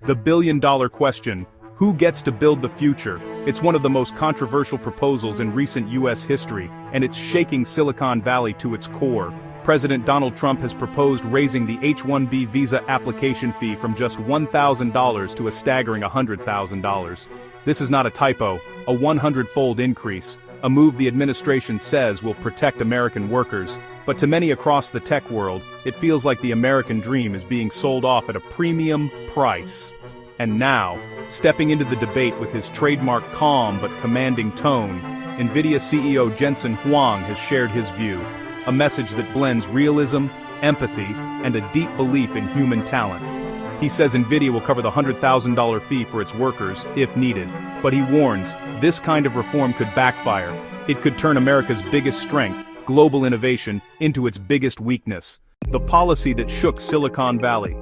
The billion-dollar question: who gets to build the future? It's one of the most controversial proposals in recent US history, and it's shaking Silicon Valley to its core. President Donald Trump has proposed raising the H-1B visa application fee from just $1,000 to a staggering $100,000. This is not a typo, a 100-fold increase, a move the administration says will protect American workers, but to many across the tech world, it feels like the American dream is being sold off at a premium price. And now, stepping into the debate with his trademark calm but commanding tone, Nvidia CEO Jensen Huang has shared his view, a message that blends realism, empathy, and a deep belief in human talent. He says Nvidia will cover the $100,000 fee for its workers, if needed, but he warns, this kind of reform could backfire. It could turn America's biggest strength, global innovation, into its biggest weakness. The policy that shook Silicon Valley.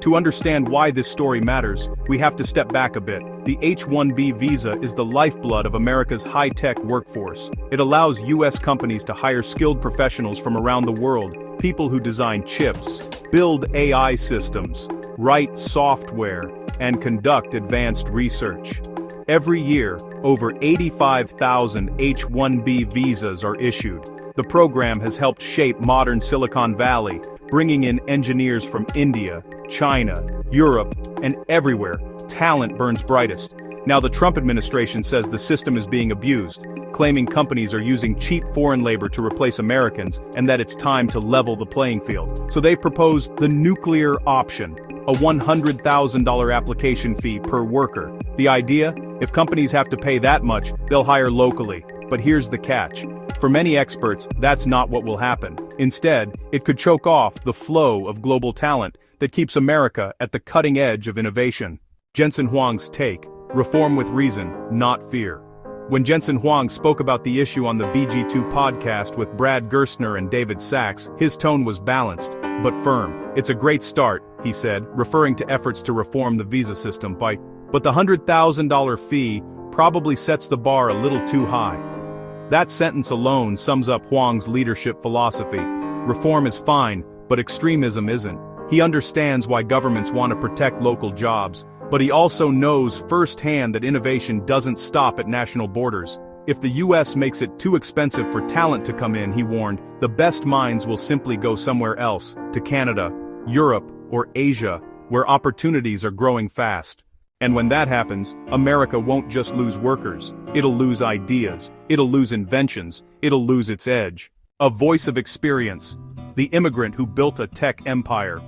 To understand why this story matters, we have to step back a bit. The H-1B visa is the lifeblood of America's high-tech workforce. It allows US companies to hire skilled professionals from around the world, people who design chips, build AI systems, write software, and conduct advanced research. Every year, over 85,000 H-1B visas are issued. The program has helped shape modern Silicon Valley, bringing in engineers from India, China, Europe, and everywhere. Talent burns brightest. Now the Trump administration says the system is being abused, claiming companies are using cheap foreign labor to replace Americans and that it's time to level the playing field. So they've proposed the nuclear option, a $100,000 application fee per worker. The idea? If companies have to pay that much, they'll hire locally. But here's the catch. For many experts, that's not what will happen. Instead, it could choke off the flow of global talent that keeps America at the cutting edge of innovation. Jensen Huang's take: reform with reason, not fear. When Jensen Huang spoke about the issue on the BG2 podcast with Brad Gerstner and David Sachs, his tone was balanced, but firm. It's a great start, he said, referring to efforts to reform the visa system but the $100,000 fee probably sets the bar a little too high. That sentence alone sums up Huang's leadership philosophy. Reform is fine, but extremism isn't. He understands why governments want to protect local jobs, but he also knows firsthand that innovation doesn't stop at national borders. If the US makes it too expensive for talent to come in, he warned, the best minds will simply go somewhere else, to Canada, Europe, or Asia, where opportunities are growing fast. And when that happens, America won't just lose workers, it'll lose ideas, it'll lose inventions, it'll lose its edge. A voice of experience. The immigrant who built a tech empire.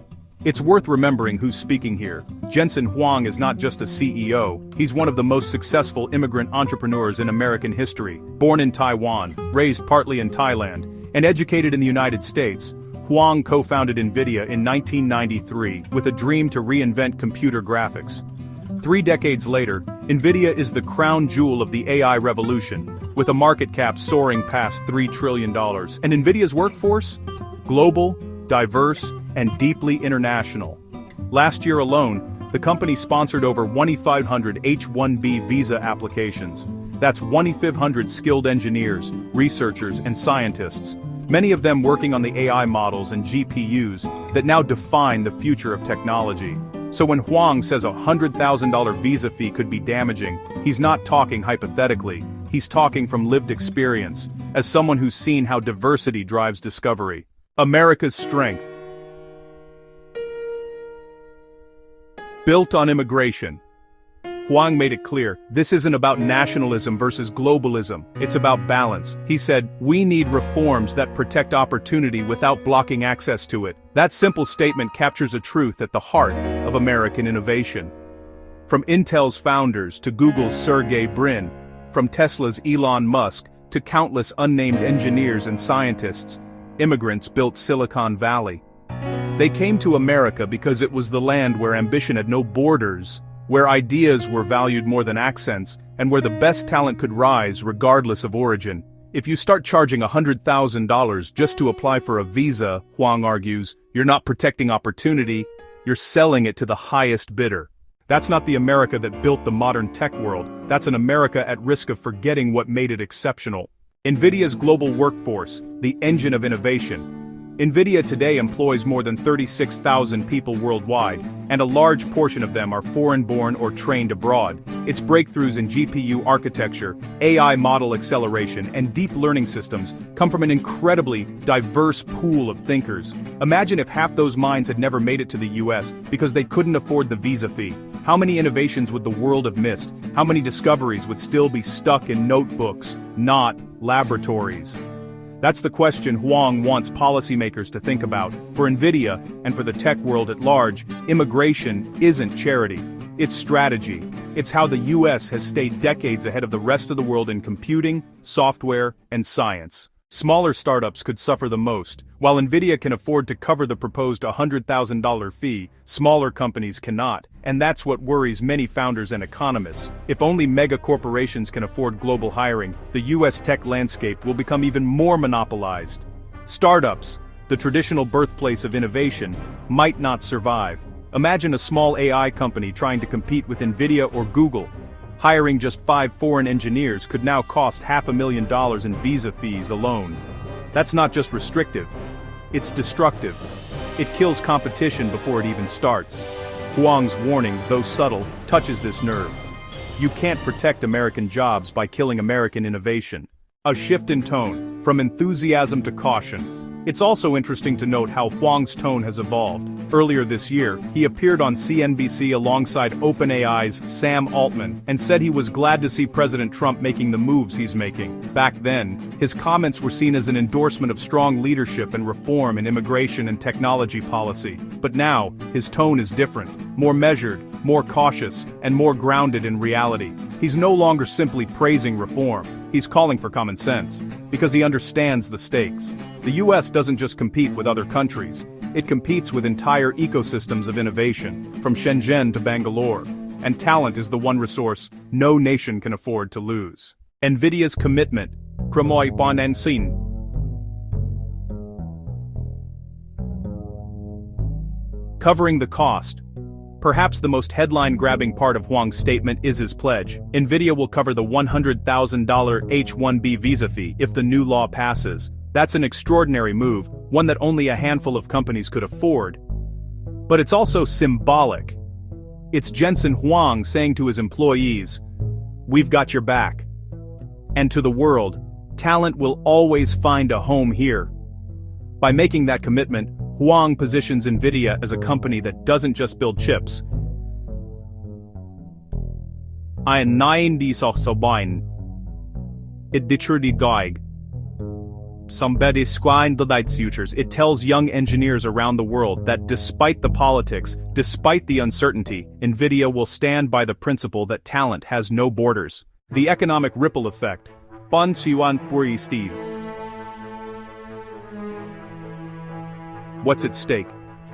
It's worth remembering who's speaking here. Jensen Huang is not just a CEO, he's one of the most successful immigrant entrepreneurs in American history. Born in Taiwan, raised partly in Thailand, and educated in the United States, Huang co-founded Nvidia in 1993 with a dream to reinvent computer graphics. 3 decades later, Nvidia is the crown jewel of the AI revolution, with a market cap soaring past $3 trillion. And Nvidia's workforce? Global, diverse, and deeply international. Last year alone, the company sponsored over 2,500 H-1B visa applications. That's 2,500 skilled engineers, researchers, and scientists, many of them working on the AI models and GPUs that now define the future of technology. So when Huang says a $100,000 visa fee could be damaging, he's not talking hypothetically, he's talking from lived experience, as someone who's seen how diversity drives discovery. America's strength. Built on immigration. Huang made it clear, this isn't about nationalism versus globalism, it's about balance. He said, we need reforms that protect opportunity without blocking access to it. That simple statement captures a truth at the heart of American innovation. From Intel's founders to Google's Sergey Brin, from Tesla's Elon Musk to countless unnamed engineers and scientists, immigrants built Silicon Valley. They came to America because it was the land where ambition had no borders, where ideas were valued more than accents, and where the best talent could rise regardless of origin. If you start charging $100,000 just to apply for a visa, Huang argues, you're not protecting opportunity, you're selling it to the highest bidder. That's not the America that built the modern tech world, that's an America at risk of forgetting what made it exceptional. Nvidia's global workforce, the engine of innovation. Nvidia today employs more than 36,000 people worldwide, and a large portion of them are foreign-born or trained abroad. Its breakthroughs in GPU architecture, AI model acceleration, and deep learning systems come from an incredibly diverse pool of thinkers. Imagine if half those minds had never made it to the US because they couldn't afford the visa fee. How many innovations would the world have missed? How many discoveries would still be stuck in notebooks, not laboratories? That's the question Huang wants policymakers to think about. For Nvidia, and for the tech world at large, immigration isn't charity. It's strategy. It's how the US has stayed decades ahead of the rest of the world in computing, software, and science. Smaller startups could suffer the most. While Nvidia can afford to cover the proposed $100,000 fee, smaller companies cannot, and that's what worries many founders and economists. If only mega corporations can afford global hiring, the US tech landscape will become even more monopolized. Startups, the traditional birthplace of innovation, might not survive. Imagine a small AI company trying to compete with Nvidia or Google. Hiring just 5 foreign engineers could now cost $500,000 in visa fees alone. That's not just restrictive, it's destructive. It kills competition before it even starts. Huang's warning, though subtle, touches this nerve. You can't protect American jobs by killing American innovation. A shift in tone, from enthusiasm to caution. It's also interesting to note how Huang's tone has evolved. Earlier this year, he appeared on CNBC alongside OpenAI's Sam Altman and said he was glad to see President Trump making the moves he's making. Back then, his comments were seen as an endorsement of strong leadership and reform in immigration and technology policy. But now, his tone is different, more measured, more cautious, and more grounded in reality. He's no longer simply praising reform. He's calling for common sense, because he understands the stakes. The US doesn't just compete with other countries, it competes with entire ecosystems of innovation, from Shenzhen to Bangalore. And talent is the one resource no nation can afford to lose. Nvidia's commitment, covering the cost. Perhaps the most headline-grabbing part of Huang's statement is his pledge. Nvidia will cover the $100,000 H-1B visa fee if the new law passes. That's an extraordinary move, one that only a handful of companies could afford. But it's also symbolic. It's Jensen Huang saying to his employees, "We've got your back." And to the world, talent will always find a home here. By making that commitment, Huang positions Nvidia as a company that doesn't just build chips. It tells young engineers around the world that despite the politics, despite the uncertainty, Nvidia will stand by the principle that talent has no borders. The economic ripple effect. What's at stake?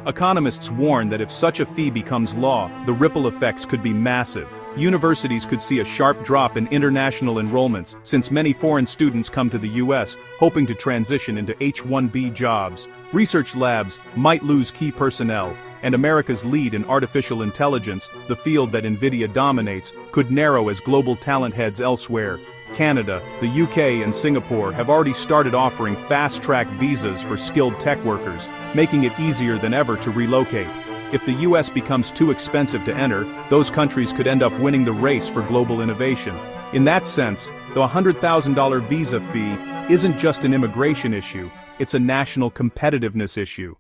Economists warn that if such a fee becomes law, the ripple effects could be massive. Universities could see a sharp drop in international enrollments, since many foreign students come to the US hoping to transition into H-1B jobs. Research labs might lose key personnel, and America's lead in artificial intelligence, the field that Nvidia dominates, could narrow as global talent heads elsewhere. Canada, the UK, and Singapore have already started offering fast-track visas for skilled tech workers, making it easier than ever to relocate. If the US becomes too expensive to enter, those countries could end up winning the race for global innovation. In that sense, the $100,000 visa fee isn't just an immigration issue, it's a national competitiveness issue.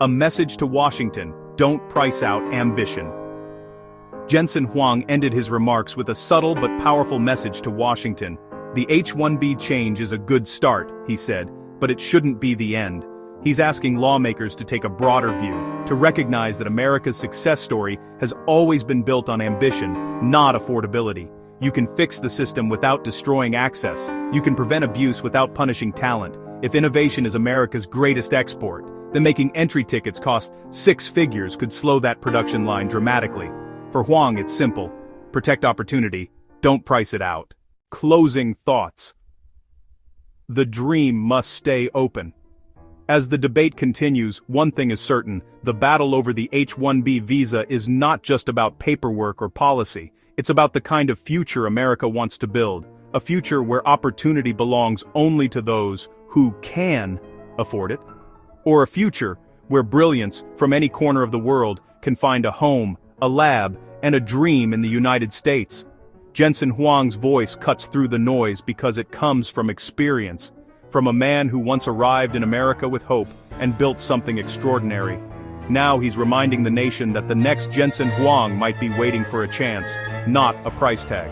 A message to Washington: don't price out ambition. Jensen Huang ended his remarks with a subtle but powerful message to Washington. The H-1B change is a good start, he said, but it shouldn't be the end. He's asking lawmakers to take a broader view, to recognize that America's success story has always been built on ambition, not affordability. You can fix the system without destroying access. You can prevent abuse without punishing talent. If innovation is America's greatest export, then making entry tickets cost 6 figures could slow that production line dramatically. For Huang, it's simple. Protect opportunity, don't price it out. Closing thoughts. The dream must stay open. As the debate continues, one thing is certain: the battle over the H-1B visa is not just about paperwork or policy, it's about the kind of future America wants to build. A future where opportunity belongs only to those who can afford it? Or a future where brilliance from any corner of the world can find a home, a lab, and a dream in the United States? Jensen Huang's voice cuts through the noise because it comes from experience, from a man who once arrived in America with hope and built something extraordinary. Now he's reminding the nation that the next Jensen Huang might be waiting for a chance, not a price tag.